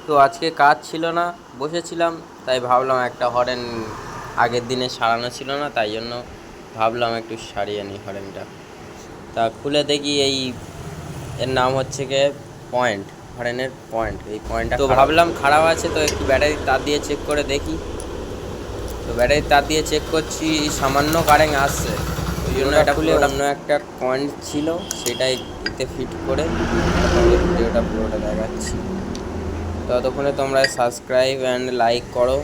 তো আজকে কাজ ছিল না, বসেছিলাম, তাই ভাবলাম একটা হরেন আগের দিনে সারানো ছিল না, তাই জন্য ভাবলাম একটু সারিয়ে নিই হরেনটা। তা খুলে দেখি এর নাম হচ্ছে গিয়ে পয়েন্ট, হরেনের পয়েন্ট। এই পয়েন্টটা তো ভাবলাম খারাপ আছে, তো একটু ব্যাটারির তার দিয়ে চেক করে দেখি। তো ব্যাটারির তার দিয়ে চেক করছি, সামান্য কারেন্ট আসছে, ওই জন্য এটা খুলে অন্য একটা পয়েন্ট ছিল সেটাই এতে ফিট করে ভিডিওটা পুরোটা দেখাচ্ছি। ততক্ষণে তোমরা সাবস্ক্রাইব অ্যান্ড লাইক করো।